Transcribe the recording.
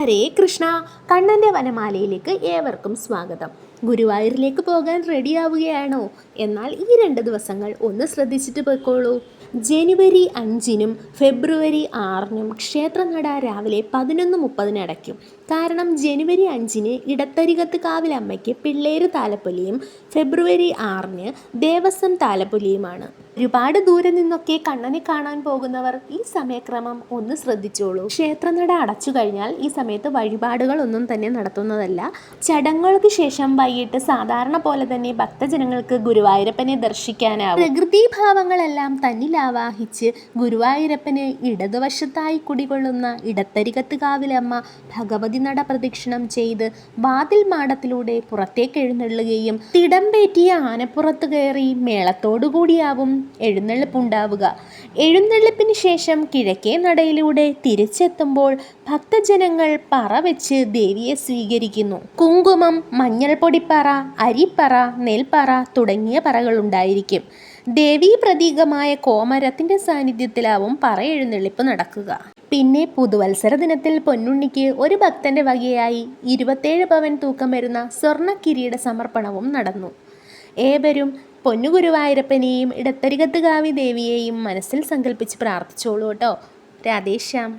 ഹരേ കൃഷ്ണ. കണ്ണൻ്റെ വനമാലയിലേക്ക് ഏവർക്കും സ്വാഗതം. ഗുരുവായൂരിലേക്ക് പോകാൻ റെഡിയാവുകയാണോ? എന്നാൽ ഈ 2 ദിവസങ്ങൾ ഒന്ന് ശ്രദ്ധിച്ചിട്ട് പോയിക്കോളൂ. ജനുവരി 5-നും ഫെബ്രുവരി 6-നും ക്ഷേത്രനട രാവിലെ 11:30 അടയ്ക്കും. കാരണം ജനുവരി 5-ന് ഇടത്തരികത്ത് കാവിലമ്മയ്ക്ക് പിള്ളേര് താലപ്പൊലിയും ഫെബ്രുവരി 6-ന് ദേവസ്വം താലപ്പൊലിയുമാണ്. ഒരുപാട് ദൂരെ നിന്നൊക്കെ കണ്ണനെ കാണാൻ പോകുന്നവർ ഈ സമയക്രമം ഒന്ന് ശ്രദ്ധിച്ചോളൂ. ക്ഷേത്രനട അടച്ചു കഴിഞ്ഞാൽ ഈ സമയത്ത് വഴിപാടുകളൊന്നും തന്നെ നടത്തുന്നതല്ല. ചടങ്ങുകൾക്ക് ശേഷം വൈകിട്ട് സാധാരണ പോലെ തന്നെ ഭക്തജനങ്ങൾക്ക് ഗുരുവായൂരപ്പനെ ദർശിക്കാനാവും. പ്രകൃതിഭാവങ്ങളെല്ലാം തന്നിൽ ആവാഹിച്ച് ഗുരുവായൂരപ്പന് ഇടതുവശത്തായി കുടികൊള്ളുന്ന ഇടത്തരികത്ത് കാവിലമ്മ ഭഗവതി നട പ്രദക്ഷിണം ചെയ്ത് വാതിൽ മാടത്തിലൂടെ പുറത്തേക്ക് എഴുന്നള്ളുകയും തിടമ്പേറ്റിയ ആനപ്പുറത്ത് കയറി മേളത്തോടുകൂടിയാവും എഴുന്നള്ളിപ്പുണ്ടാവുക. എഴുന്നള്ളിപ്പിന് ശേഷം കിഴക്കേ നടയിലൂടെ തിരിച്ചെത്തുമ്പോൾ ഭക്തജനങ്ങൾ പറ വെച്ച് ദേവിയെ സ്വീകരിക്കുന്നു. കുങ്കുമം, മഞ്ഞൾപ്പൊടിപ്പറ, അരിപ്പറ, നെൽപ്പറ തുടങ്ങിയ പറകളുണ്ടായിരിക്കും. ദേവീ പ്രതീകമായ കോമരത്തിന്റെ സാന്നിധ്യത്തിലാവും പറ എഴുന്നള്ളിപ്പ് നടക്കുക. പിന്നെ പുതുവത്സര ദിനത്തിൽ പൊന്നുണ്ണിക്ക് ഒരു ഭക്തന്റെ വകയായി 27 പവൻ തൂക്കം വരുന്ന സ്വർണ്ണ കിരീട സമർപ്പണവും നടന്നു. ഏവരും പൊന്നുഗുരുവായൂരപ്പനെയും ഇടത്തരികത്ത് കാവി ദേവിയെയും മനസ്സിൽ സങ്കല്പിച്ച് പ്രാർത്ഥിച്ചോളൂ കേട്ടോ. രാധേശ്യാം.